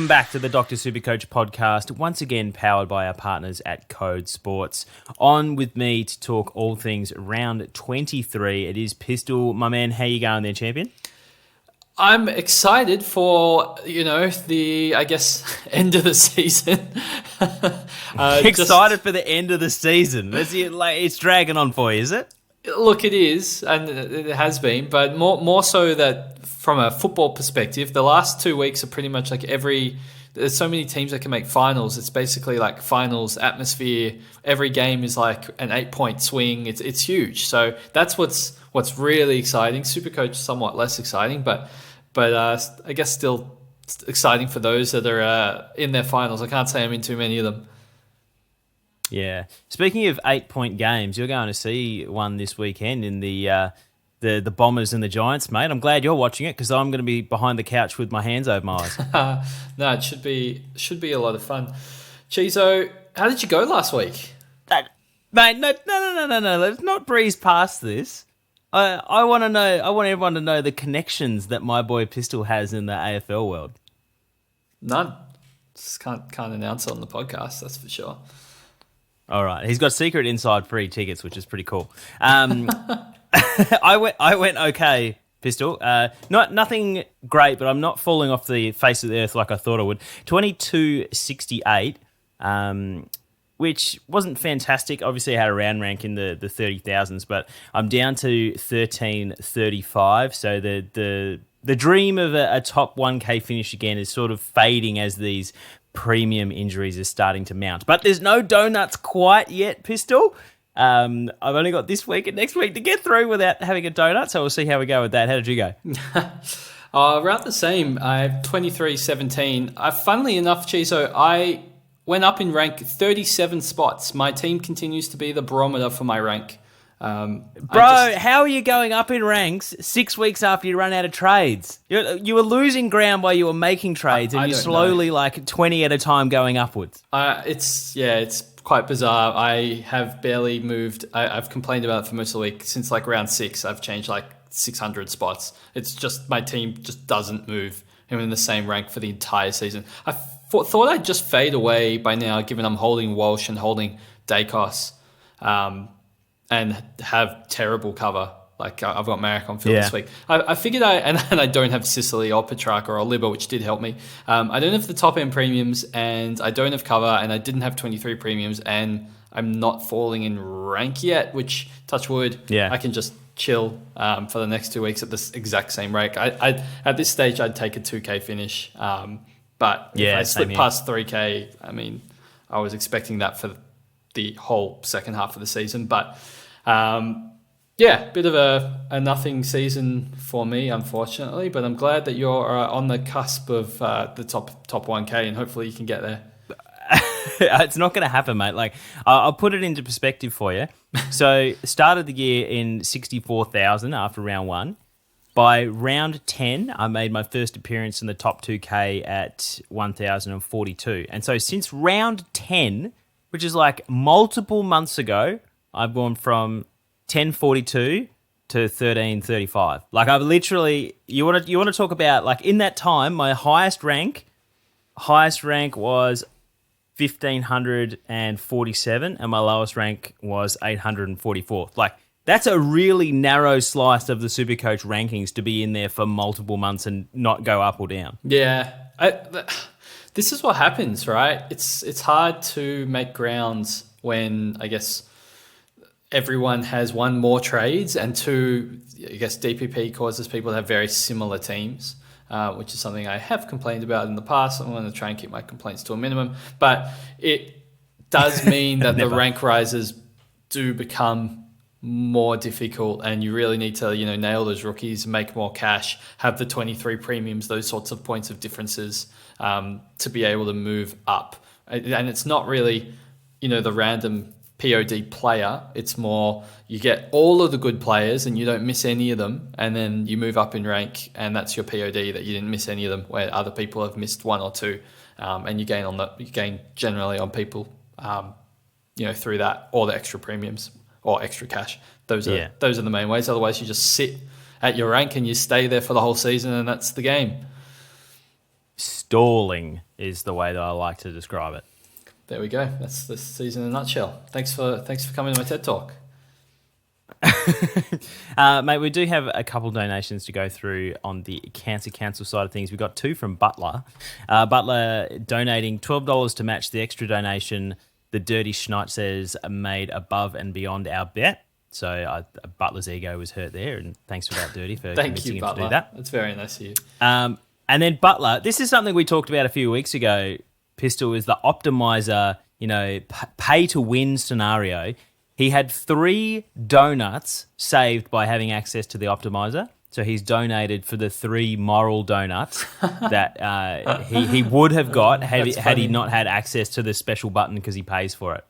Welcome back to the Dr. Supercoach podcast, once again powered by our partners at Code Sports. On with me to talk all things round 23. It is Pistol. My man, how you going there, champion? I'm excited for, the, end of the season. Excited for the end of the season. It's dragging on for you, is it? Look, it is, and it has been, but more so that from a football perspective, the last 2 weeks are pretty much like there's so many teams that can make finals. It's basically like finals atmosphere. Every game is like an 8-point swing. It's huge. So that's what's really exciting. Supercoach is somewhat less exciting, but I guess still exciting for those that are in their finals. I can't say I'm in too many of them. Yeah. Speaking of 8-point games, you're going to see one this weekend in the Bombers and the Giants, mate. I'm glad you're watching it because I'm going to be behind the couch with my hands over my eyes. No, it should be a lot of fun. Cheezo, how did you go last week? Mate, no. Let's not breeze past this. I want to know. I want everyone to know the connections that my boy Pistol has in the AFL world. None. Just can't announce it on the podcast. That's for sure. All right, he's got secret inside free tickets, which is pretty cool. I went okay, Pistol. Nothing great, but I'm not falling off the face of the earth like I thought I would. 2268, which wasn't fantastic. Obviously, I had a round rank in the 30,000s, but I'm down to 1335. So the dream of a top 1K finish again is sort of fading as these premium injuries are starting to mount. But there's no donuts quite yet, Pistol. I've only got this week and next week to get through without having a donut, so we'll see how we go with that. How did you go? Around the same. I have 23-17. Funnily enough, Cheezo, I went up in rank 37 spots. My team continues to be the barometer for my rank. How are you going up in ranks 6 weeks after you run out of trades? You were losing ground while you were making trades, and you're slowly like 20 at a time going upwards. It's quite bizarre. I have barely moved. I've complained about it for most of the week. Since like round 6, I've changed like 600 spots. It's just my team just doesn't move. I'm in the same rank for the entire season. I thought I'd just fade away by now, given I'm holding Walsh and holding Dacos. And have terrible cover. Like I've got Marek on field this week. I figured and I don't have Sicily or Petrarca or Libba, which did help me. I don't have the top end premiums, and I don't have cover, and I didn't have 23 premiums, and I'm not falling in rank yet, which, touch wood, I can just chill for the next 2 weeks at this exact same rank. I at this stage, I'd take a 2K finish. But if I slip past 3K, I mean, I was expecting that for the whole second half of the season, but bit of a nothing season for me, unfortunately, but I'm glad that you're on the cusp of the top 1K, and hopefully you can get there. It's not going to happen, mate. Like, I'll put it into perspective for you. So started the year in 64,000 after round 1. By round 10, I made my first appearance in the top 2K at 1,042. And so since round 10, which is like multiple months ago, I've gone from 1042 to 1335. Like, I've literally, you want to talk about, like, in that time, my highest rank was 1,547, and my lowest rank was 844. Like, that's a really narrow slice of the Supercoach rankings to be in there for multiple months and not go up or down. Yeah. This is what happens, right? It's hard to make grounds when, I guess, everyone has one, more trades, and two, I guess DPP causes people to have very similar teams, which is something I have complained about in the past. I'm going to try and keep my complaints to a minimum, but it does mean that the rank rises do become more difficult, and you really need to, nail those rookies, make more cash, have the 23 premiums, those sorts of points of differences to be able to move up. And it's not really, the random POD player. It's more you get all of the good players and you don't miss any of them, and then you move up in rank, and that's your POD, that you didn't miss any of them, where other people have missed one or two, and you gain generally on people, through that, or the extra premiums or extra cash. Those are the main ways. Otherwise, you just sit at your rank and you stay there for the whole season, and that's the game. stalling is the way that I like to describe it. There we go. That's the season in a nutshell. Thanks for coming to my TED Talk. Mate, we do have a couple donations to go through on the Cancer Council side of things. We got 2 from Butler. Butler donating $12 to match the extra donation the Dirty Schneid says made above and beyond our bet. So Butler's ego was hurt there, and thanks for that, Dirty, for convincing him to do that. That's very nice of you. And then Butler, this is something we talked about a few weeks ago, Pistol, is the optimizer, pay to win scenario. He had 3 donuts saved by having access to the optimizer. So he's donated for the 3 moral donuts that he would have got had he not had access to the special button because he pays for it.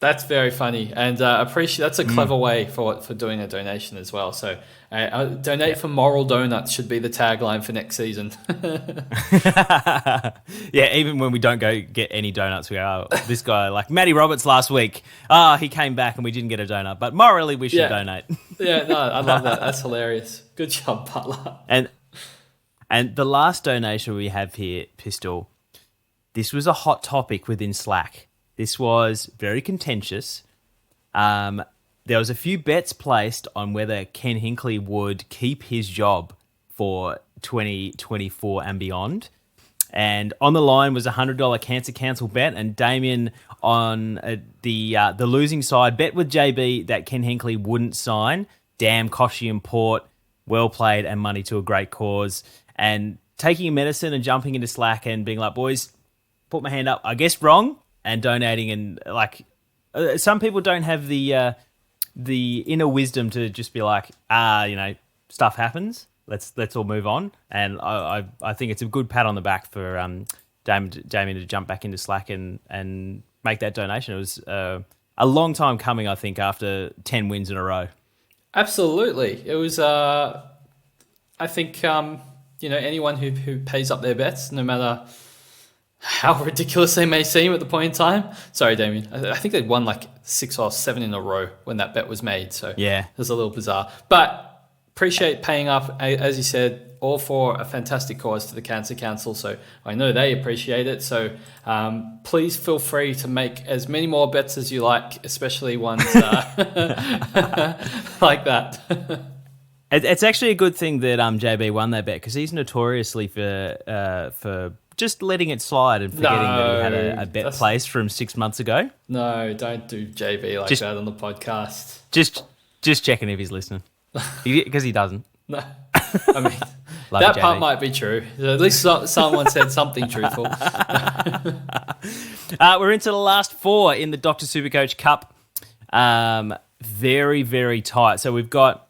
That's very funny, and appreciate. That's a clever way for doing a donation as well. So, donate for moral donuts should be the tagline for next season. Yeah, even when we don't go get any donuts, we go, oh, this guy, like Matty Roberts last week, he came back and we didn't get a donut, but morally we should donate. Yeah, no, I love that. That's hilarious. Good job, Butler. And the last donation we have here, Pistol, this was a hot topic within Slack. This was very contentious. There was a few bets placed on whether Ken Hinckley would keep his job for 2024 and beyond. And on the line was a $100 Cancer Council bet, and Damien on the losing side bet with JB that Ken Hinckley wouldn't sign. Damn, Koshy and Port, well played and money to a great cause. And taking medicine and jumping into Slack and being like, boys, put my hand up, I guess wrong. And donating, and some people don't have the inner wisdom to just be like, stuff happens. Let's all move on. And I think it's a good pat on the back for Damien to jump back into Slack and make that donation. It was a long time coming, I think, after 10 wins in a row. Absolutely, it was. I think anyone who pays up their bets, no matter how ridiculous they may seem at the point in time. Sorry, Damien. I think they'd won like 6 or 7 in a row when that bet was made. So yeah, it was a little bizarre. But appreciate paying up, as you said, all for a fantastic cause to the Cancer Council. So I know they appreciate it. So please feel free to make as many more bets as you like, especially ones like that. It's actually a good thing that JB won that bet, because he's notoriously for just letting it slide and forgetting that he had a bet placed from 6 months ago. No, don't do JB like that on the podcast. Just checking if he's listening, because he doesn't. No, I mean that part might be true. At least someone said something truthful. We're into the last 4 in the Dr. Supercoach Cup. Very, very tight. So we've got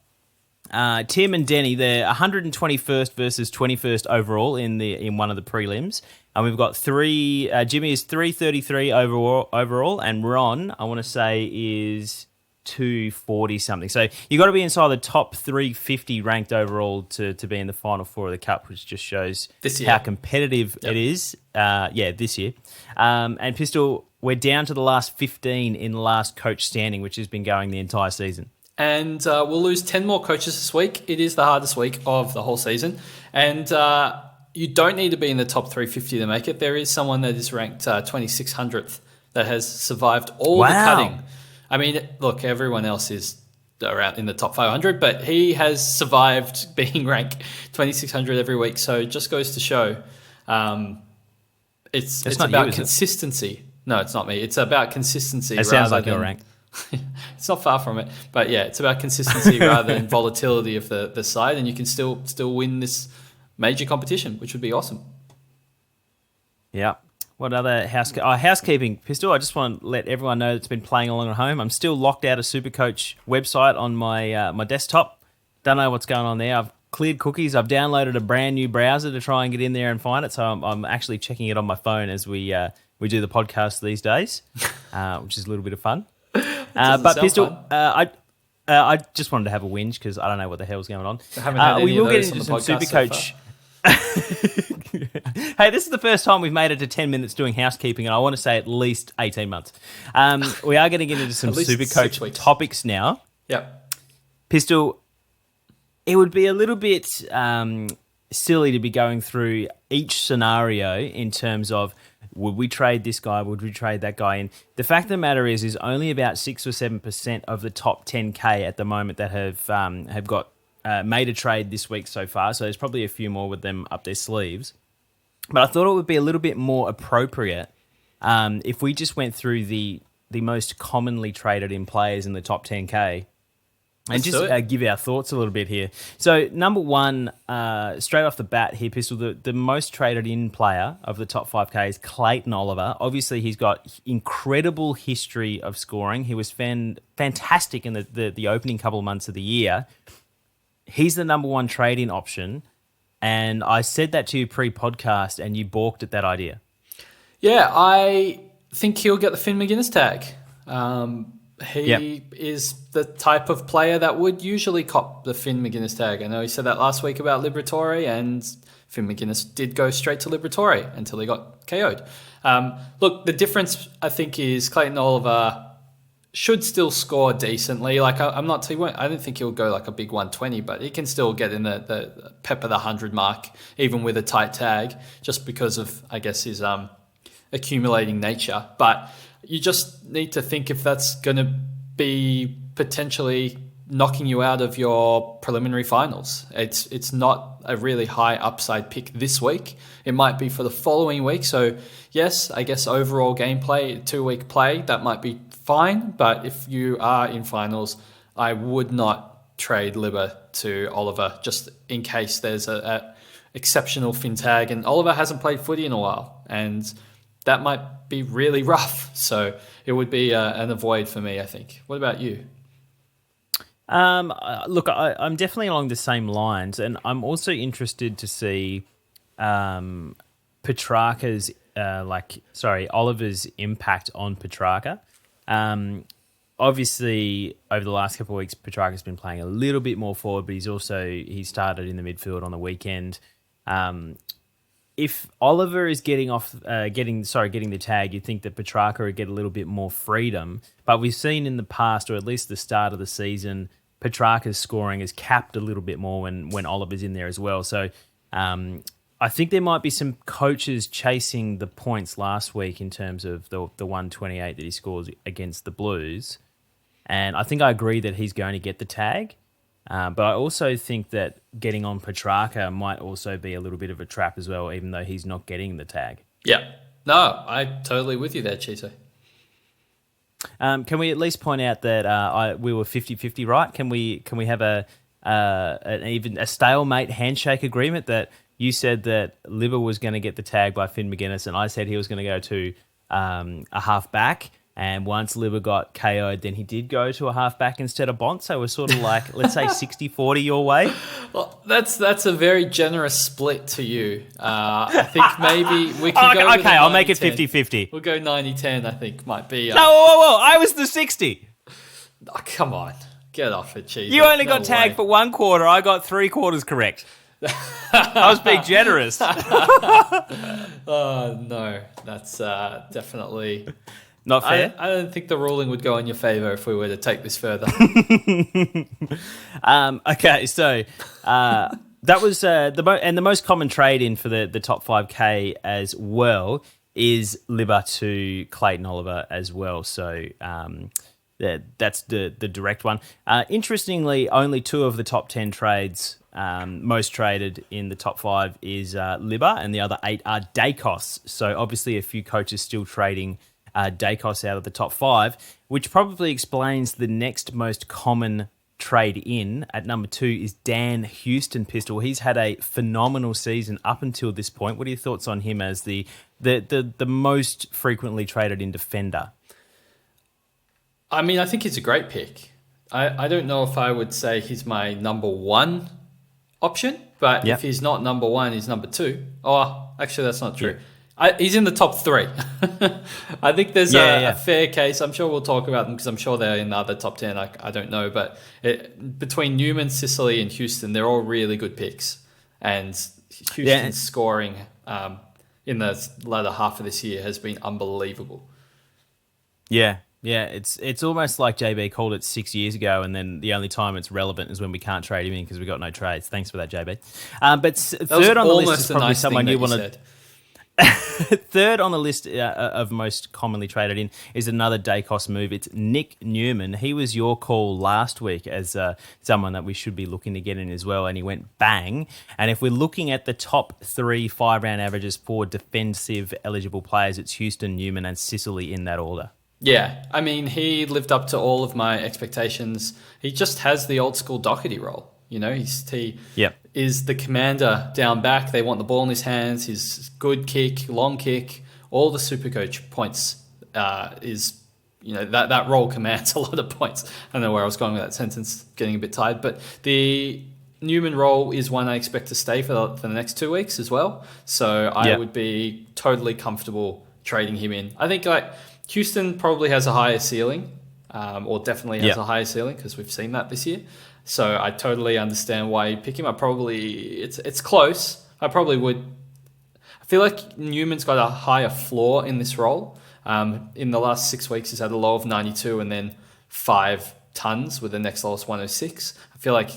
Tim and Denny, they're 121st versus 21st overall in one of the prelims. And we've got Jimmy is 333 overall, and Ron, I want to say, is 240 something. So you got to be inside the top 350 ranked overall to be in the final 4 of the Cup, which just shows how competitive it is. This year. And Pistol, we're down to the last 15 in last coach standing, which has been going the entire season. And we'll lose 10 more coaches this week. It is the hardest week of the whole season. And you don't need to be in the top 350 to make it. There is someone that is ranked 2600th that has survived all the cutting. I mean, look, everyone else is around in the top 500, but he has survived being ranked 2600 every week. So it just goes to show it's about consistency. No, it's not me. It's about consistency. It sounds like you're ranked. It's not far from it, but yeah, it's about consistency rather than volatility of the side, and you can still win this major competition, which would be awesome. Yeah. What other housekeeping, Pistol? I just want to let everyone know that's been playing along at home. I'm still locked out of SuperCoach website on my my desktop. Don't know what's going on there. I've cleared cookies. I've downloaded a brand new browser to try and get in there and find it. So I'm actually checking it on my phone as we do the podcast these days, which is a little bit of fun. But Pistol, I just wanted to have a whinge because I don't know what the hell's going on. We will get into some SuperCoach. Hey, this is the first time we've made it to 10 minutes doing housekeeping, and I want to say at least 18 months. We are getting into some SuperCoach topics now. Yep. Pistol, it would be a little bit silly to be going through each scenario in terms of would we trade this guy, would we trade that guy in. The fact of the matter is only about 6 or 7% of the top 10K at the moment that have got made a trade this week so far. So there's probably a few more with them up their sleeves. But I thought it would be a little bit more appropriate if we just went through the most commonly traded in players in the top 10K. And just give our thoughts a little bit here. So number one, straight off the bat here, Pistol, the most traded in player of the top 5K is Clayton Oliver. Obviously, he's got incredible history of scoring. He was fantastic in the opening couple of months of the year. He's the number one trade-in option. And I said that to you pre-podcast, and you balked at that idea. Yeah, I think he'll get the Finn McGuinness tag. He is the type of player that would usually cop the Finn McGuinness tag. I know he said that last week about Liberatore, and Finn McGuinness did go straight to Liberatore until he got KO'd. Look, the difference, I think, is Clayton Oliver should still score decently. Like, I don't think he'll go like a big 120, but he can still get in the pepper the 100 mark, even with a tight tag, just because of, I guess, his accumulating nature. But you just need to think if that's going to be potentially knocking you out of your preliminary finals. It's not a really high upside pick this week. It might be for the following week. So yes, I guess overall gameplay, 2-week play, that might be fine. But if you are in finals, I would not trade Libba to Oliver just in case there's a exceptional fin tag. And Oliver hasn't played footy in a while, and that might be really rough. So it would be an avoid for me, I think. What about you? Look, I'm definitely along the same lines, and I'm also interested to see Oliver's impact on Petrarca. Obviously, over the last couple of weeks, Petrarca's been playing a little bit more forward, but he started in the midfield on the weekend. If Oliver is getting the tag, you'd think that Petrarca would get a little bit more freedom. But we've seen in the past, or at least the start of the season, Petrarca's scoring is capped a little bit more when Oliver's in there as well. So I think there might be some coaches chasing the points last week in terms of the 128 that he scores against the Blues. And I think I agree that he's going to get the tag. But I also think that getting on Petrarca might also be a little bit of a trap as well, even though he's not getting the tag. Yeah. No, I'm totally with you there, Cheezo. Can we at least point out that we were 50-50 right? Can we have a stalemate handshake agreement that you said that Libba was going to get the tag by Finn McGuinness, and I said he was going to go to a half back? And once Libba got KO'd, then he did go to a halfback instead of Bont. So we're sort of like, let's say 60-40 your way. Well, that's a very generous split to you. I think maybe we can go with I'll make it 50-50. We'll go 90-10, I think, might be. No, whoa. I was the 60. Oh, come on. Get off it, Cheezo. You only got tagged for 1 quarter. I got 3 quarters correct. I was being generous. Oh, no. That's definitely... Not fair. I don't think the ruling would go in your favour if we were to take this further. Okay, so that was the most common trade in for the top 5K as well is Libba to Clayton Oliver as well. So that's the direct one. Interestingly, only 2 of the top 10 trades most traded in the top 5 is Libba, and the other 8 are Dacos. So obviously a few coaches still trading Dacos out of the top 5, which probably explains the next most common trade in. At number 2 is Dan Houston Pistol. He's had a phenomenal season up until this point. What are your thoughts on him as the most frequently traded in defender? I mean, I think he's a great pick. I don't know if I would say he's my number 1 option, but if he's not number 1, he's number 2. Oh, actually, that's not true. Yeah. He's in the top 3. I think there's a fair case. I'm sure we'll talk about them because I'm sure they're in the other top 10. I don't know. But between Newman, Sicily, and Houston, they're all really good picks. And Houston's scoring in the latter half of this year has been unbelievable. Yeah. Yeah, it's almost like JB called it 6 years ago, and then the only time it's relevant is when we can't trade him in because we got no trades. Thanks for that, JB. But third on the list is probably someone you want to. Third on the list of most commonly traded in is another day cost move. It's Nick Newman. He was your call last week as someone that we should be looking to get in as well, and he went bang. And if we're looking at the top 3 5-round averages for defensive eligible players, it's Houston, Newman, and Sicily in that order. Yeah, I mean, he lived up to all of my expectations. He just has the old school Doherty role. You know, he is the commander down back. They want the ball in his hands. His good kick, long kick, all the SuperCoach points that role commands a lot of points. I don't know where I was going with that sentence, getting a bit tired. But the Newman role is one I expect to stay for the next 2 weeks as well. So I would be totally comfortable trading him in. I think Houston probably has a higher ceiling, or definitely has a higher ceiling because we've seen that this year. So I totally understand why you pick him. It's close. I probably would. I feel like Newman's got a higher floor in this role. In the last 6 weeks, he's had a low of 92 and then 5 tons with the next lowest 106. I feel like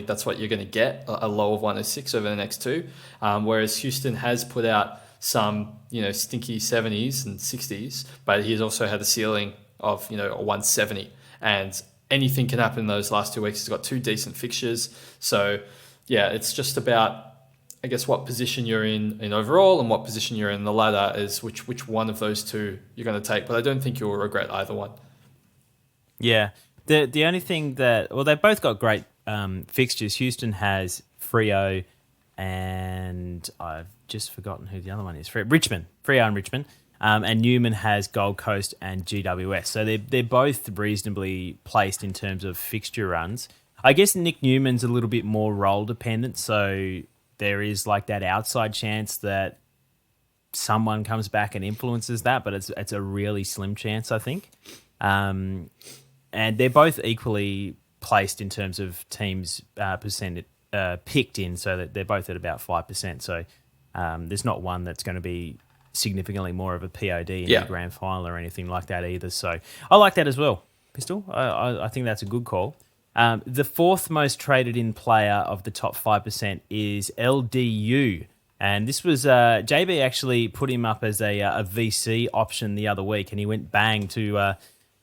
that's what you're going to get, a low of 106 over the next 2. Whereas Houston has put out some, stinky 70s and 60s, but he's also had a ceiling of, a 170. And anything can happen in those last 2 weeks. He's got 2 decent fixtures. So, yeah, it's just about, I guess, what position you're in overall and what position you're in the ladder is which one of those 2 you're going to take. But I don't think you'll regret either one. Yeah. The only thing they've both got great fixtures. Houston has Freo and I've just forgotten who the other one is. Richmond. Freo and Richmond. And Newman has Gold Coast and GWS. So they're both reasonably placed in terms of fixture runs. I guess Nick Newman's a little bit more role dependent, so there is like that outside chance that someone comes back and influences that, but it's a really slim chance, I think. And they're both equally placed in terms of teams percent picked in, so that they're both at about 5%. So there's not one that's going to be significantly more of a POD in the grand final or anything like that either. So I like that as well, Pistol. I think that's a good call. The 4th most traded in player of the top 5% is LDU. And this was JB actually put him up as a VC option the other week, and he went bang to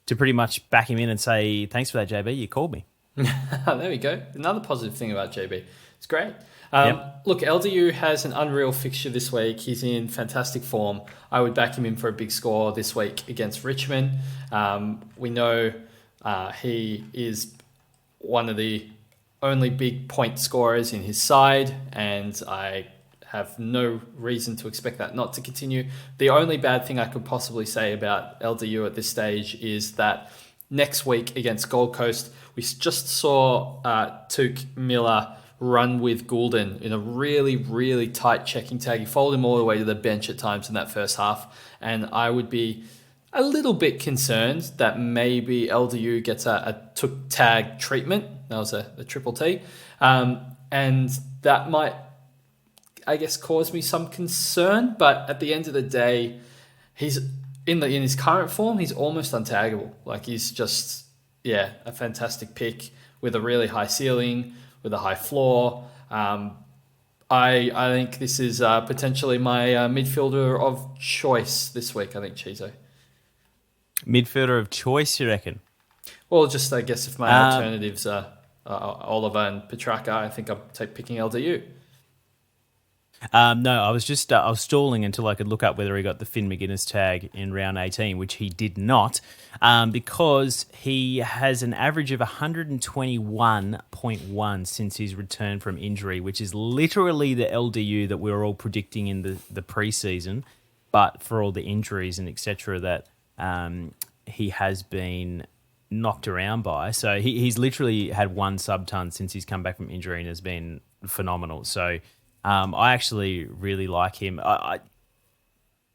pretty much back him in and say, thanks for that, JB. You called me. There we go. Another positive thing about JB. It's great. Look, LDU has an unreal fixture this week. He's in fantastic form. I would back him in for a big score this week against Richmond. We know he is one of the only big point scorers in his side, and I have no reason to expect that not to continue. The only bad thing I could possibly say about LDU at this stage is that next week against Gold Coast, we just saw Tuke Miller run with Goulden in a really, really tight checking tag. He followed him all the way to the bench at times in that first half. And I would be a little bit concerned that maybe LDU gets a Tuke tag treatment. That was a triple T. And that might, I guess, cause me some concern. But at the end of the day, he's in his current form, he's almost untaggable. Like, he's just, a fantastic pick with a really high ceiling, with a high floor. I think this is potentially my midfielder of choice this week, I think, Cheezo. Midfielder of choice, you reckon? Well, just I guess if my alternatives are Oliver and Petrarca, I think I'm picking LDU. No, I was stalling until I could look up whether he got the Finn McGuinness tag in round 18, which he did not, because he has an average of 121.1 since his return from injury, which is literally the LDU that we were all predicting in the preseason, but for all the injuries and etc. that he has been knocked around by. So he's literally had 1 sub-ton since he's come back from injury and has been phenomenal. So I actually really like him.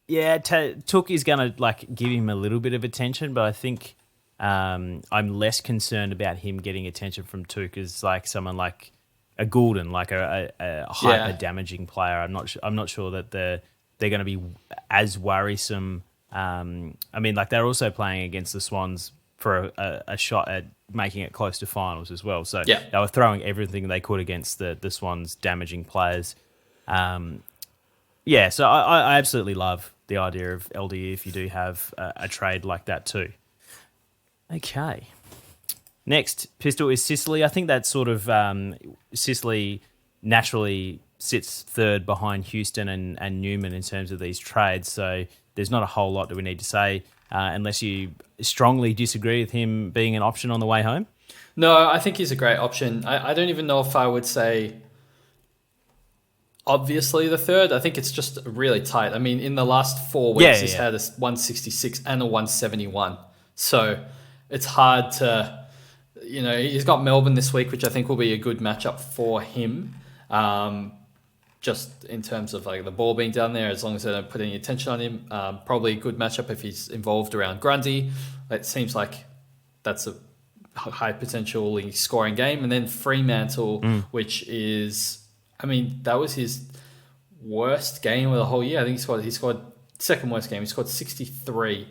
Took is going to give him a little bit of attention, but I think I'm less concerned about him getting attention from Took as someone like a Goulden, like a hyper damaging player. I'm not sure that they're going to be as worrisome I mean, like they're also playing against the Swans for a shot at making it close to finals as well. So Yeah. they were throwing everything they could against the Swans, damaging players. Yeah, so I absolutely love the idea of LDU if you do have a trade like that too. Okay. Next, Pistol, is Sicily. I think that sort of Sicily naturally sits third behind Houston and Newman in terms of these trades. So there's not a whole lot that we need to say unless you strongly disagree with him being an option on the way home. No, I think he's a great option. I don't even know if I would say obviously the third. I think it's just really tight. I mean, in the last 4 weeks, he's had a 166 and a 171. So it's hard to, he's got Melbourne this week, which I think will be a good matchup for him. Just in terms of like the ball being down there, as long as they don't put any attention on him, probably a good matchup if he's involved around Grundy. It seems like that's a high potential scoring game. And then Fremantle, which is, I mean, that was his worst game of the whole year. I think he scored second worst game. He scored 63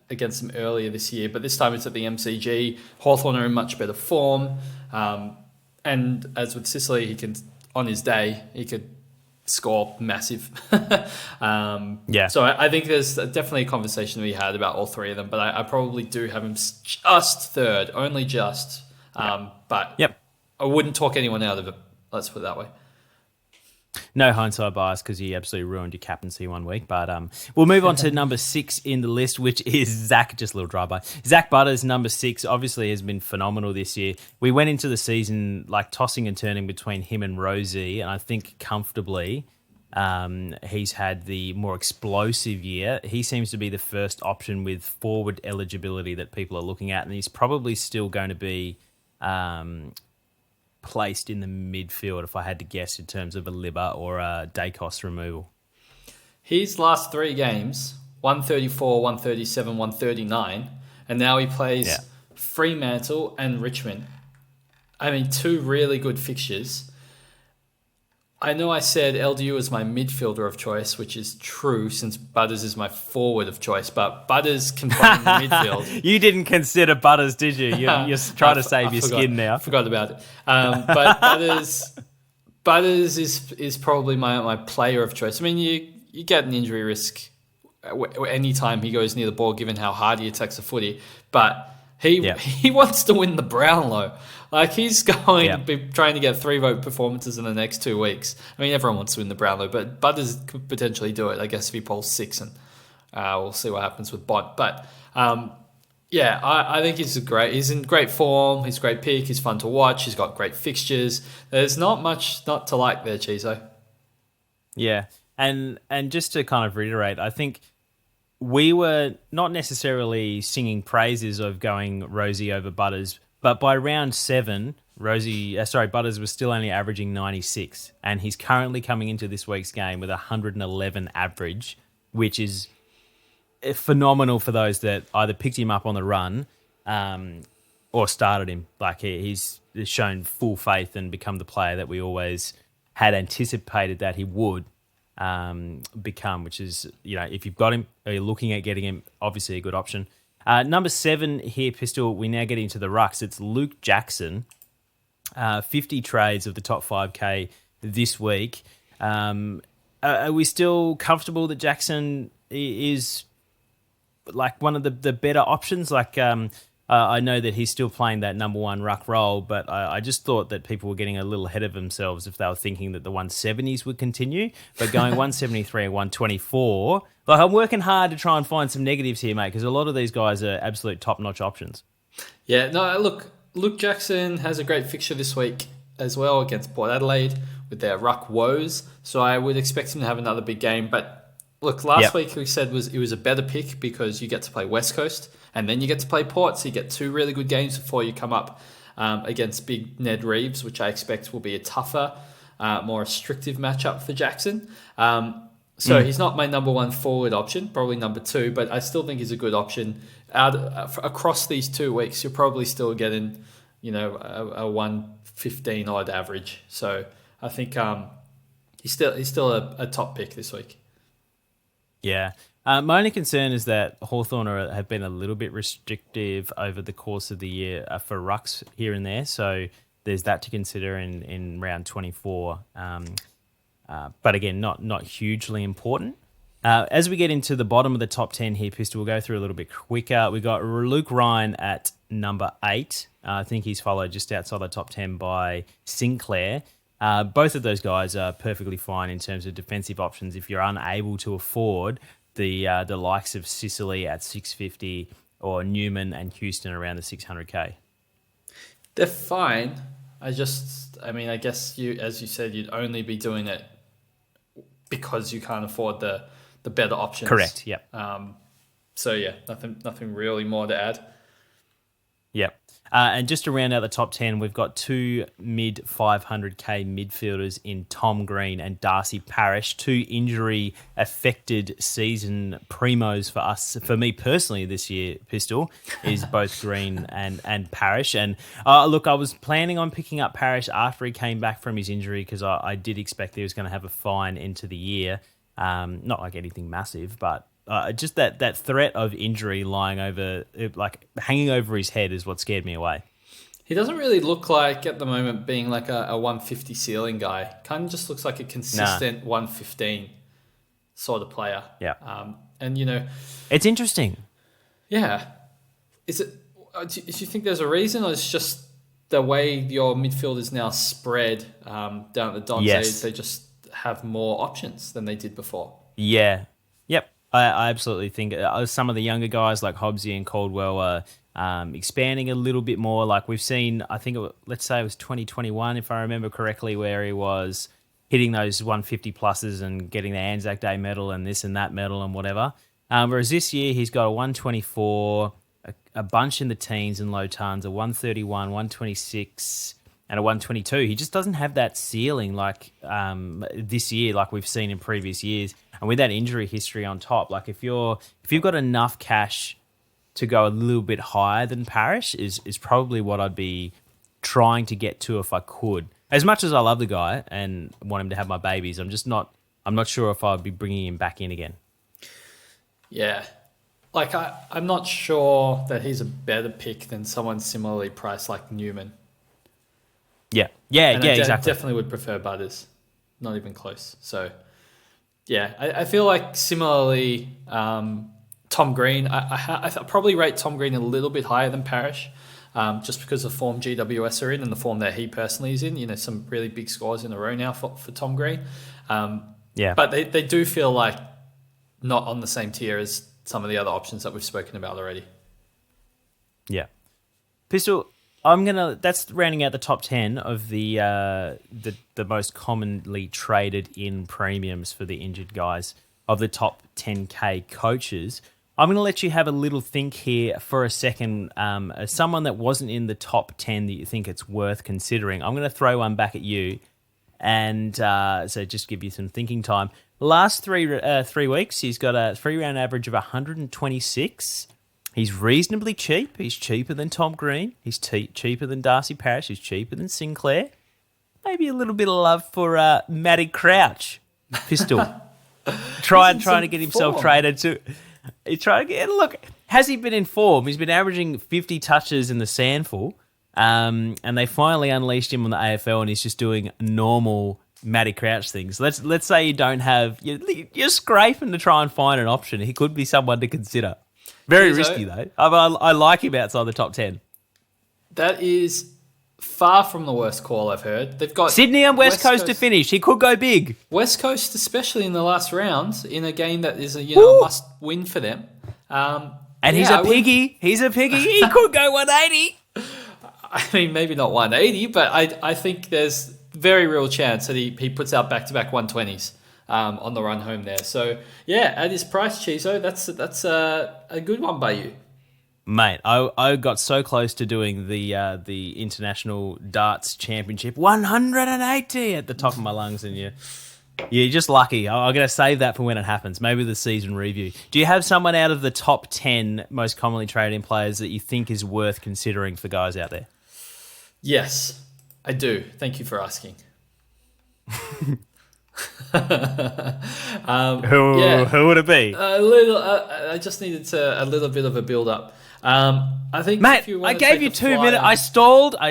against them earlier this year, but this time it's at the MCG. Hawthorn are in much better form. And as with Sicily, he can, on his day, he could score massive. So I think there's definitely a conversation we had about all three of them, but I probably do have him just third, only just. But I wouldn't talk anyone out of it. Let's put it that way. No hindsight bias because you absolutely ruined your captaincy one week. But we'll move on to number 6 in the list, which is Zach. Just a little drive-by. Zach Butters, number 6, obviously has been phenomenal this year. We went into the season like tossing and turning between him and Rosie, and I think comfortably he's had the more explosive year. He seems to be the first option with forward eligibility that people are looking at, and he's probably still going to be placed in the midfield, if I had to guess, in terms of a Libba or a Dacos removal. His last 3 games, 134, 137, 139, and now he plays Fremantle and Richmond. I mean, 2 really good fixtures. I know I said LDU is my midfielder of choice, which is true since Butters is my forward of choice, but Butters can play in the midfield. You didn't consider Butters, did you? You're trying to save your skin now. I forgot about it. But Butters is probably my player of choice. I mean, you get an injury risk anytime he goes near the ball, given how hard he attacks the footy, but he wants to win the Brownlow. Like, he's going to be trying to get 3 vote performances in the next 2 weeks. I mean, everyone wants to win the Brownlow, but Butters could potentially do it, I guess, if he polls 6, and we'll see what happens with Bont. But, I think he's in great form. He's a great pick. He's fun to watch. He's got great fixtures. There's not much not to like there, Cheezo. Yeah, and just to kind of reiterate, I think we were not necessarily singing praises of going Rosie over Butters, but by round 7, Butters was still only averaging 96, and he's currently coming into this week's game with 111 average, which is phenomenal for those that either picked him up on the run or started him. Like, he's shown full faith and become the player that we always had anticipated that he would become, which is, if you've got him or you're looking at getting him, obviously a good option. Number 7 here, Pistol, we now get into the rucks. It's Luke Jackson. 50 trades of the top 5K this week. Are we still comfortable that Jackson is like one of the better options? Like, I know that he's still playing that number 1 ruck role, but I just thought that people were getting a little ahead of themselves if they were thinking that the 170s would continue. But going 173 and 124, like, I'm working hard to try and find some negatives here, mate, because a lot of these guys are absolute top-notch options. Yeah, no, look, Luke Jackson has a great fixture this week as well against Port Adelaide with their ruck woes, so I would expect him to have another big game. But look, last week we said it was a better pick because you get to play West Coast and then you get to play Port, so you get 2 really good games before you come up against big Ned Reeves, which I expect will be a tougher, more restrictive matchup for Jackson. So he's not my number 1 forward option, probably number 2, but I still think he's a good option. Across these 2 weeks, you're probably still getting, a 115 odd average. So I think he's still a top pick this week. Yeah. My only concern is that Hawthorn have been a little bit restrictive over the course of the year for rucks here and there. So there's that to consider in round 24. But again, not hugely important. As we get into the bottom of the top 10 here, Pistol, we'll go through a little bit quicker. We got Luke Ryan at number 8. I think he's followed just outside the top 10 by Sinclair. Both of those guys are perfectly fine in terms of defensive options if you're unable to afford the likes of Sicily at 650 or Newman and Houston around the 600K. They're fine. I guess as you said, you'd only be doing it because you can't afford the better options. Correct. Yep. So yeah, nothing really more to add. Yep. And just to round out the top 10, we've got 2 mid 500K midfielders in Tom Green and Darcy Parish, 2 injury-affected season primos for us. For me personally this year, Pistol, is both Green and Parish. And look, I was planning on picking up Parish after he came back from his injury because I did expect he was going to have a fine into the year. Not like anything massive, but just that threat of injury lying over, like hanging over his head is what scared me away. He doesn't really look like at the moment being like a 150 ceiling guy. Kind of just looks like a consistent 115 sort of player. Yeah. And it's interesting. Yeah. Is it? Do you think there's a reason, or it's just the way your midfield is now spread down at the Dons? Yes. They just have more options than they did before. Yeah. Yep. I absolutely think some of the younger guys like Hobbsy and Caldwell are expanding a little bit more. Like we've seen, I think, let's say it was 2021, if I remember correctly, where he was hitting those 150 pluses and getting the Anzac Day medal and this and that medal and whatever. Whereas this year he's got a 124, a bunch in the teens and low tons, a 131, 126, and a 122. He just doesn't have that ceiling like this year, like we've seen in previous years. And with that injury history on top, like if you've got enough cash to go a little bit higher than Parish is probably what I'd be trying to get to if I could. As much as I love the guy and want him to have my babies, I'm not sure if I'd be bringing him back in again. Yeah. Like I'm not sure that he's a better pick than someone similarly priced like Newman. Yeah, exactly. Definitely would prefer Butters. Not even close. So, yeah, I feel like similarly, Tom Green, I probably rate Tom Green a little bit higher than Parish, just because of the form GWS are in and the form that he personally is in. Some really big scores in a row now for Tom Green. Yeah. But they do feel like not on the same tier as some of the other options that we've spoken about already. Yeah. Pistol, that's rounding out the top 10 of the most commonly traded in premiums for the injured guys of the top 10K coaches. I'm going to let you have a little think here for a second. As someone that wasn't in the top 10 that you think it's worth considering, I'm going to throw one back at you. And so just give you some thinking time. The last 3 weeks, he's got a 3-round average of 126. He's reasonably cheap. He's cheaper than Tom Green. He's cheaper than Darcy Parish. He's cheaper than Sinclair. Maybe a little bit of love for Matty Crouch. Pistol. trying to get himself traded too. Look, has he been in form? He's been averaging 50 touches in the Sandful, and they finally unleashed him on the AFL, and he's just doing normal Matty Crouch things. Let's say you don't have... You're scraping to try and find an option. He could be someone to consider. Very risky, though. I like him outside the top 10. That is far from the worst call I've heard. They've got Sydney and West Coast to finish. He could go big. West Coast, especially in the last round, in a game that is a must win for them. And he's a piggy. He's a piggy. He could go 180. I mean, maybe not 180, but I think there's very real chance that he puts out back-to-back 120s on the run home there. So, yeah, at his price, Cheezo, that's a good one by you. Mate, I got so close to doing the International Darts Championship 180 at the top of my lungs, and you're just lucky. I'm going to save that for when it happens, maybe the season review. Do you have someone out of the top 10 most commonly traded in players that you think is worth considering for guys out there? Yes, I do. Thank you for asking. Who would it be? A little. I just needed a little bit of a build up. I think, Mate, if you I want to gave take you a 2 flyer- minutes. I stalled. I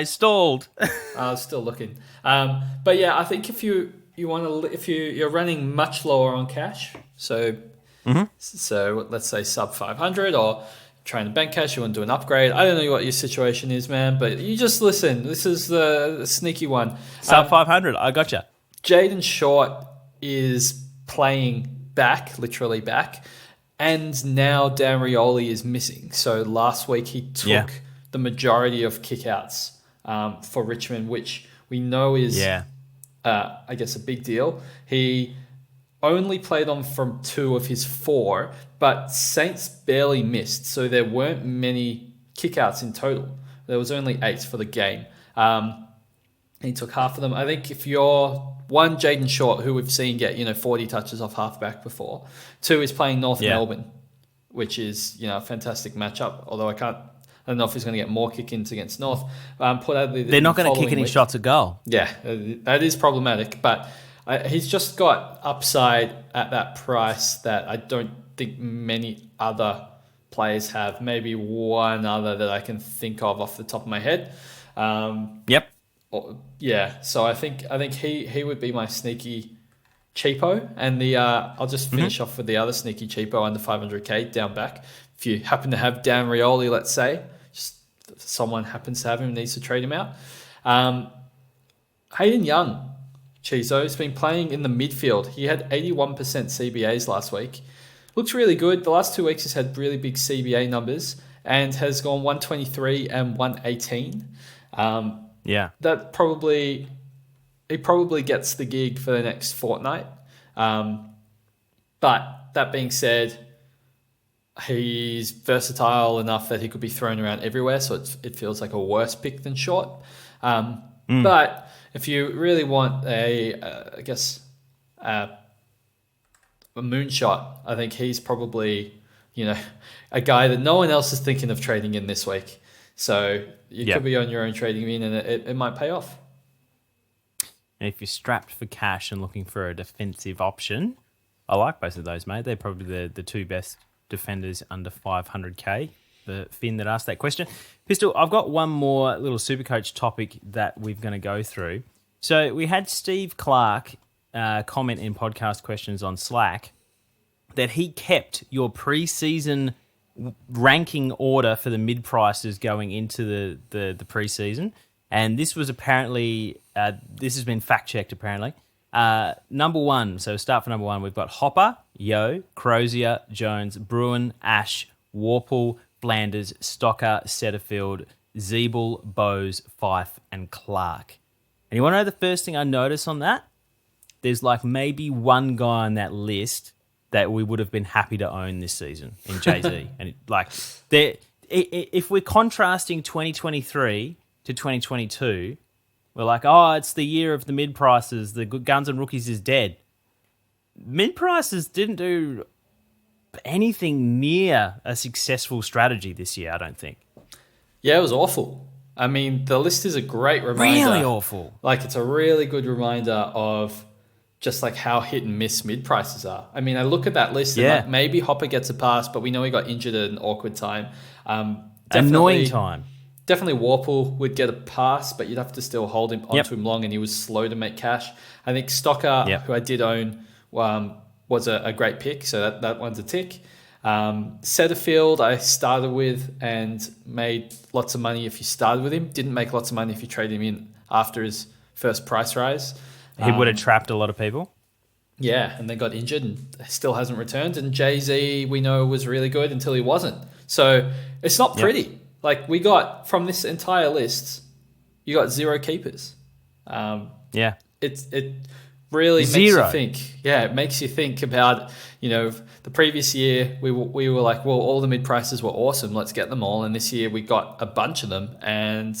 was still looking. But yeah, I think if you want to, if you're running much lower on cash, so let's say sub 500, or trying to bank cash, you want to do an upgrade. I don't know what your situation is, man, but you just listen. This is the sneaky one. Sub 500. I gotcha. Jaden Short is playing back, literally back, and now Dan Rioli is missing. So last week he took the majority of kickouts for Richmond, which we know is, I guess, a big deal. He only played on from 2 of his 4, but Saints barely missed, so there weren't many kickouts in total. There was only 8 for the game. He took half of them. I think if you're one, Jaden Short, who we've seen get 40 touches off halfback before. 2 is playing North Melbourne, which is a fantastic matchup. Although I don't know if he's going to get more kick-ins against North. They're not going to kick any shots at goal. Yeah, that is problematic, but he's just got upside at that price that I don't think many other players have. Maybe one other that I can think of off the top of my head. So I think he would be my sneaky cheapo, and I'll just finish off with the other sneaky cheapo under 500k down back. If you happen to have Dan Rioli, let's say, just someone happens to have him, needs to trade him out. Hayden Young, Cheezo, has been playing in the midfield. He had 81% CBAs last week. Looks really good. The last 2 weeks he's had really big CBA numbers and has gone 123 and 118. That he probably gets the gig for the next fortnight. But that being said, he's versatile enough that he could be thrown around everywhere, so it feels like a worse pick than Short. But if you really want a moonshot, I think he's probably a guy that no one else is thinking of trading in this week. So you could be on your own trading in, and it might pay off. And if you're strapped for cash and looking for a defensive option, I like both of those, mate. They're probably the 2 best defenders under 500k. The Finn that asked that question. Pistol, I've got one more little Supercoach topic that we're going to go through. So we had Steve Clark comment in podcast questions on Slack that he kept your pre-season ranking order for the mid-prices going into the pre-season. And this was apparently, this has been fact-checked apparently. Number 1, so start for number 1, we've got Hopper, Yo, Crozier, Jones, Bruin, Ash, Warple, Flanders, Stocker, Setterfield, Zeeble, Bowes, Fife, and Clark. And you want to know the first thing I noticed on that? There's like maybe one guy on that list that we would have been happy to own this season in Jay-Z. And if we're contrasting 2023 to 2022, we're like, oh, it's the year of the mid-prices. The good guns and rookies is dead. Mid-prices didn't do anything near a successful strategy this year, I don't think. Yeah, it was awful. I mean, the list is a great reminder. Really awful. Like, it's a really good reminder of just like how hit and miss mid-prices are. I mean, I look at that list and like maybe Hopper gets a pass, but we know he got injured at an awkward time. Annoying time. Definitely Warple would get a pass, but you'd have to still hold him onto him long, and he was slow to make cash. I think Stocker, who I did own, was a great pick, so that one's a tick. Setterfield, I started with and made lots of money if you started with him. Didn't make lots of money if you traded him in after his first price rise. He would have trapped a lot of people. Yeah, and then got injured and still hasn't returned. And Jay-Z, we know, was really good until he wasn't. So it's not pretty. Like, we got, from this entire list, you got 0 keepers. It really makes you think. Yeah, it makes you think about, the previous year we were like, well, all the mid-prices were awesome. Let's get them all. And this year we got a bunch of them, and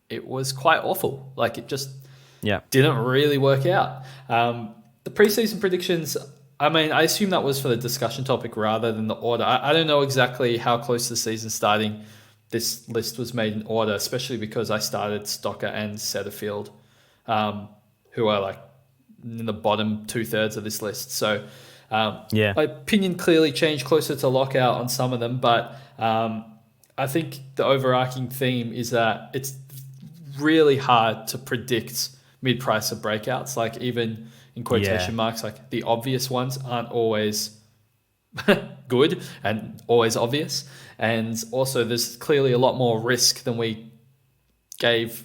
it was quite awful. Like, it just didn't really work out. The preseason predictions, I mean, I assume that was for the discussion topic rather than the order. I don't know exactly how close to the season starting this list was made in order, especially because I started Stocker and Setterfield, who are like in the bottom 2/3 of this list. So Yeah. my opinion clearly changed closer to lockout on some of them, but I think the overarching theme is that it's really hard to predict mid-price or breakouts. Like even in quotation marks, like the obvious ones aren't always good and always obvious. And also there's clearly a lot more risk than we gave,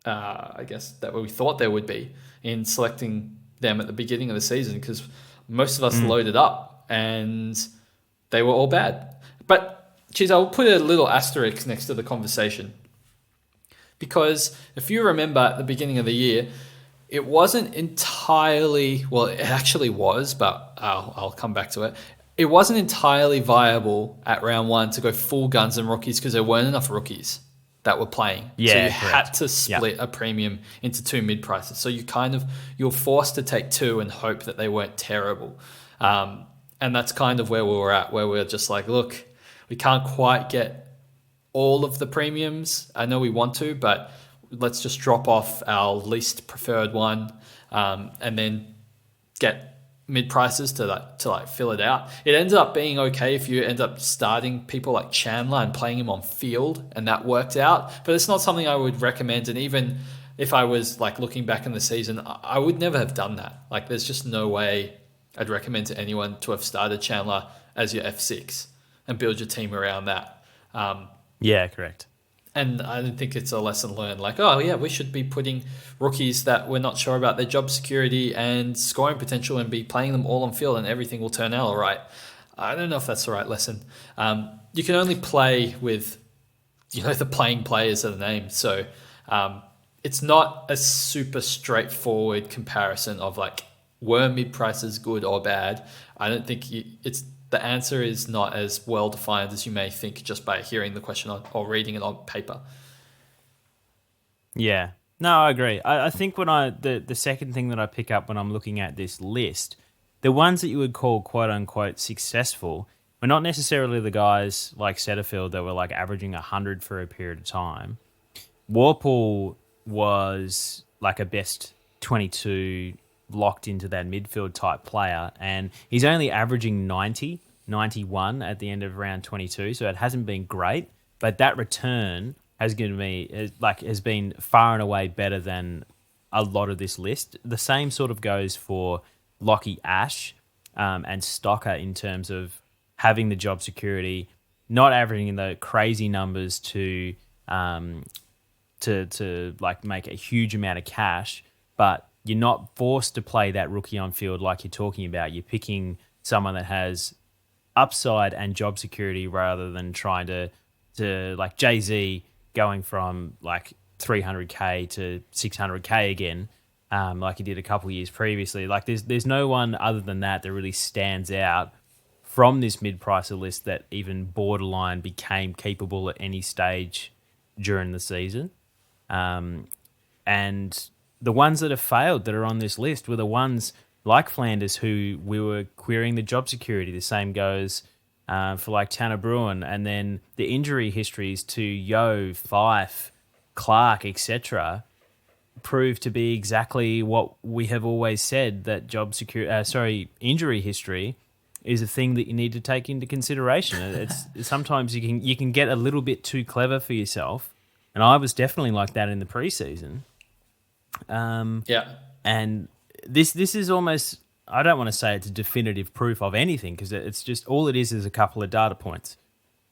I guess, that we thought there would be in selecting them at the beginning of the season, because most of us loaded up and they were all bad. But geez, I'll put a little asterisk next to the conversation, because if you remember at the beginning of the year, it wasn't entirely, well, it actually was, but I'll come back to it. It wasn't entirely viable at round one to go full guns and rookies because there weren't enough rookies that were playing. Yeah, so you correct. had to split a premium into two mid prices. So you're forced to take two and hope that they weren't terrible. And that's kind of where we were at, where we're just like, look, we can't quite get all of the premiums. I know we want to, but let's just drop off our least preferred one, and then get mid prices to fill it out. It ends up being okay if you end up starting people like Chandler and playing him on field, and that worked out. But it's not something I would recommend. And even if I was like looking back in the season, I would never have done that. Like there's just no way I'd recommend to anyone to have started Chandler as your F6 and build your team around that. Yeah, correct. And I don't think it's a lesson learned. Like, oh yeah, we should be putting rookies that we're not sure about their job security and scoring potential and be playing them all on field and everything will turn out all right. I don't know if that's the right lesson. You can only play with, the playing players are the name. So it's not a super straightforward comparison of like, were mid prices good or bad? I don't think the answer is not as well defined as you may think just by hearing the question or reading it on paper. Yeah, no, I agree. I think when the second thing that I pick up when I'm looking at this list, the ones that you would call quote unquote successful were not necessarily the guys like Setterfield that were like averaging 100 for a period of time. Warple was like a best 22 locked into that midfield type player, and he's only averaging 91 at the end of round 22, so it hasn't been great, but that return has been far and away better than a lot of this list. The same sort of goes for Lockie Ash and Stocker in terms of having the job security, not averaging the crazy numbers to like make a huge amount of cash, but you're not forced to play that rookie on field like you're talking about. You're picking someone that has upside and job security rather than trying to like Jay-Z going from like 300K to 600K again, like he did a couple of years previously. Like there's no one other than that really stands out from this mid-pricer list that even borderline became capable at any stage during the season. And the ones that have failed that are on this list were the ones like Flanders who we were querying the job security. The same goes for like Tanner Bruin, and then the injury histories to Yo, Fife, Clark, etc. proved to be exactly what we have always said, that injury history is a thing that you need to take into consideration. It's sometimes you can get a little bit too clever for yourself, and I was definitely like that in the preseason. And this is almost, I don't want to say it's a definitive proof of anything, because it's just all it is a couple of data points.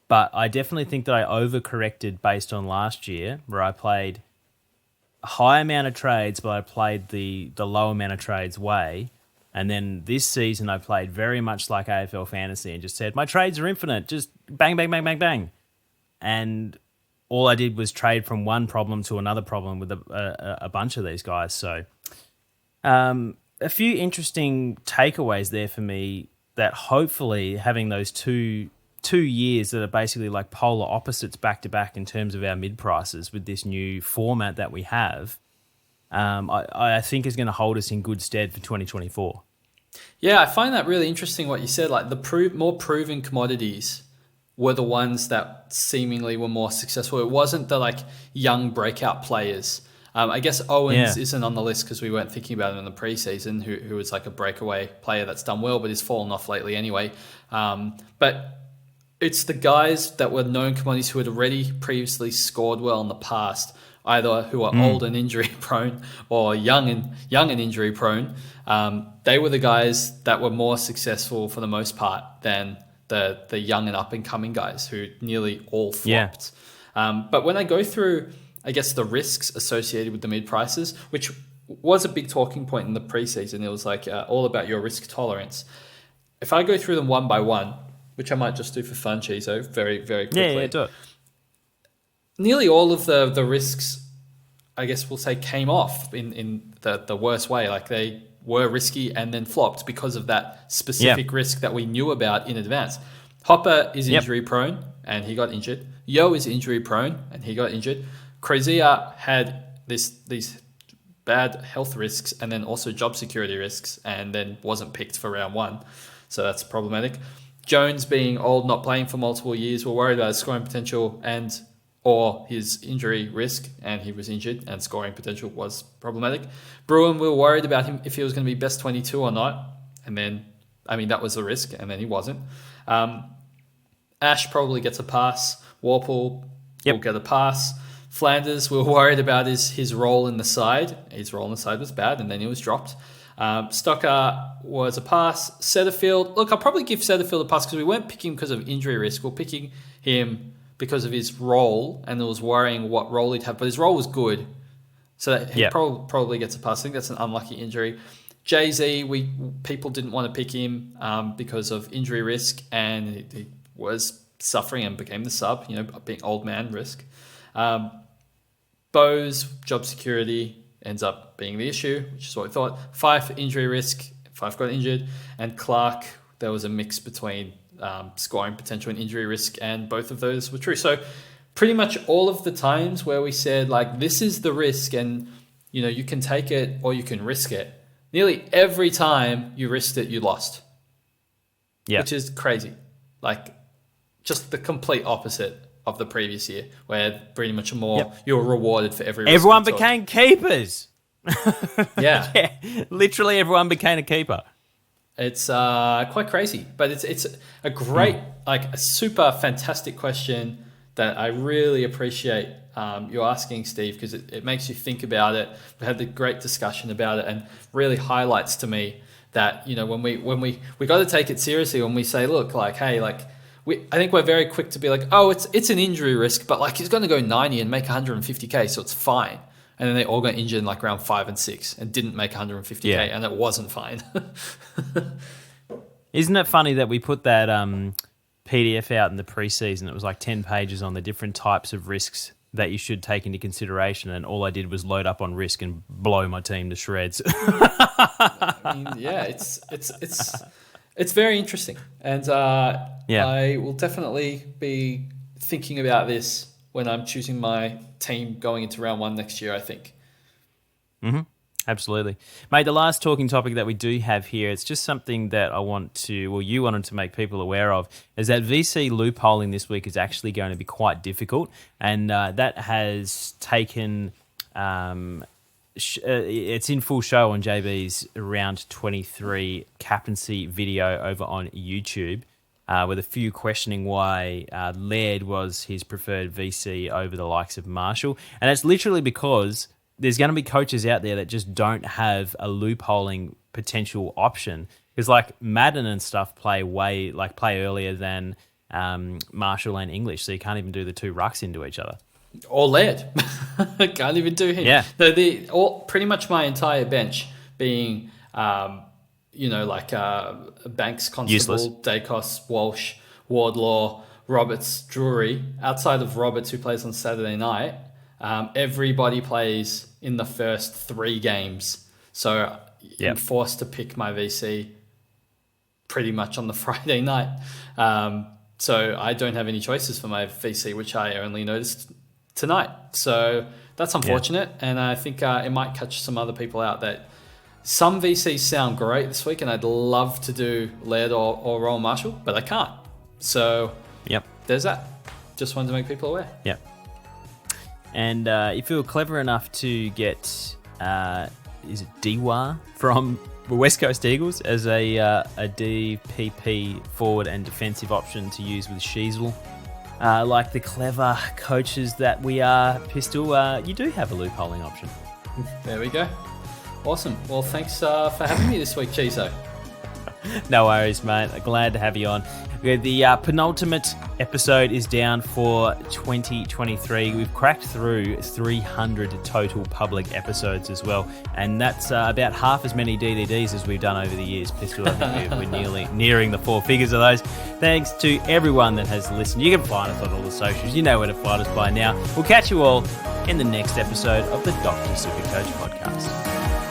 But I definitely think that I overcorrected based on last year, where I played a high amount of trades, but I played the low amount of trades way. And then this season I played very much like AFL Fantasy and just said, my trades are infinite, just bang, bang, bang, bang, bang. And all I did was trade from one problem to another problem with a bunch of these guys. So a few interesting takeaways there for me, that hopefully having those two years that are basically like polar opposites back to back in terms of our mid prices with this new format that we have, I think is going to hold us in good stead for 2024. Yeah, I find that really interesting what you said. Like the more proven commodities were the ones that seemingly were more successful. It wasn't the like young breakout players. I guess Owens Yeah. isn't on the list because we weren't thinking about him in the preseason, who was like a breakaway player that's done well, but he's fallen off lately anyway. But it's the guys that were known commodities who had already previously scored well in the past, either who are old and injury prone or young and injury prone. They were the guys that were more successful for the most part than the young and up and coming guys who nearly all flopped. But when I go through, I guess, the risks associated with the mid prices, which was a big talking point in the preseason, it was like all about your risk tolerance. If I go through them one by one, which I might just do for fun, Cheezo, very, very quickly. Yeah, do it. Nearly all of the risks, I guess we'll say, came off in the worst way. Like they were risky and then flopped because of that specific risk that we knew about in advance. Hopper is injury prone and he got injured. Yo is injury prone and he got injured. Crozia had these bad health risks and then also job security risks and then wasn't picked for round one. So that's problematic. Jones being old, not playing for multiple years, we're worried about his scoring potential or his injury risk, and he was injured and scoring potential was problematic. Bruin, we were worried about him if he was going to be best 22 or not. And then, that was the risk, and then he wasn't. Ash probably gets a pass. Warple will get a pass. Flanders, we were worried about his role in the side. His role in the side was bad, and then he was dropped. Stocker was a pass. Setterfield, look, I'll probably give Setterfield a pass because we weren't picking because of injury risk. We're picking him because of his role, and it was worrying what role he'd have. But his role was good, so that he probably gets a pass. I think that's an unlucky injury. Jay-Z, people didn't want to pick him because of injury risk, and he was suffering and became the sub, being old man risk. Bose, job security ends up being the issue, which is what we thought. Fife, injury risk. Fife got injured. And Clark, there was a mix between scoring potential and injury risk, and both of those were true. So pretty much all of the times where we said, like, this is the risk and, you can take it or you can risk it, nearly every time you risked it, you lost. Yeah. Which is crazy. Like, just the complete opposite of the previous year, where pretty much you were rewarded for every risk. Everyone became keepers. Yeah. Literally everyone became a keeper. It's quite crazy, but it's a great, a super fantastic question that I really appreciate you asking, Steve, because it makes you think about it. We had the great discussion about it, and really highlights to me that when we got to take it seriously when we say, look, I think we're very quick to be like, oh, it's an injury risk, but he's going to go 90 and make 150K, so it's fine. And then they all got injured in round 5 and 6 and didn't make 150K, and it wasn't fine. Isn't it funny that we put that PDF out in the preseason? It was 10 pages on the different types of risks that you should take into consideration, and all I did was load up on risk and blow my team to shreds. It's very interesting, and I will definitely be thinking about this when I'm choosing my team going into round 1 next year, I think. Mm-hmm. Absolutely. Mate, the last talking topic that we do have here, it's just something that you wanted to make people aware of, is that VC loopholing this week is actually going to be quite difficult, and that has taken... it's in full show on JB's round 23 captaincy video over on YouTube, with a few questioning why Laird was his preferred VC over the likes of Marshall. And it's literally because there's going to be coaches out there that just don't have a loopholing potential option. Because Madden and stuff play earlier than Marshall and English, so you can't even do the two rucks into each other. Or Laird. Can't even do him. Yeah. So pretty much my entire bench being, Banks, Constable, useless. Dacos, Walsh, Wardlaw, Roberts, Drury. Outside of Roberts, who plays on Saturday night, everybody plays in the first 3 games. So I'm forced to pick my VC pretty much on the Friday night. So I don't have any choices for my VC, which I only noticed tonight. So that's unfortunate, and I think it might catch some other people out that some VCs sound great this week, and I'd love to do Laird or Royal Marshall, but I can't. So there's that. Just wanted to make people aware. Yeah. And if you were clever enough to get, is it Dewar from the West Coast Eagles as a DPP forward and defensive option to use with Cheezo, like the clever coaches that we are, Pistol, you do have a loopholing option. There we go. Awesome. Well, thanks for having me this week, Cheezo. No worries, mate. Glad to have you on. The penultimate episode is down for 2023. We've cracked through 300 total public episodes as well, and that's about half as many DVDs as we've done over the years. Pistol, I think we're nearly nearing the 4 figures of those. Thanks to everyone that has listened. You can find us on all the socials. You know where to find us by now. We'll catch you all in the next episode of the Dr. Supercoach podcast.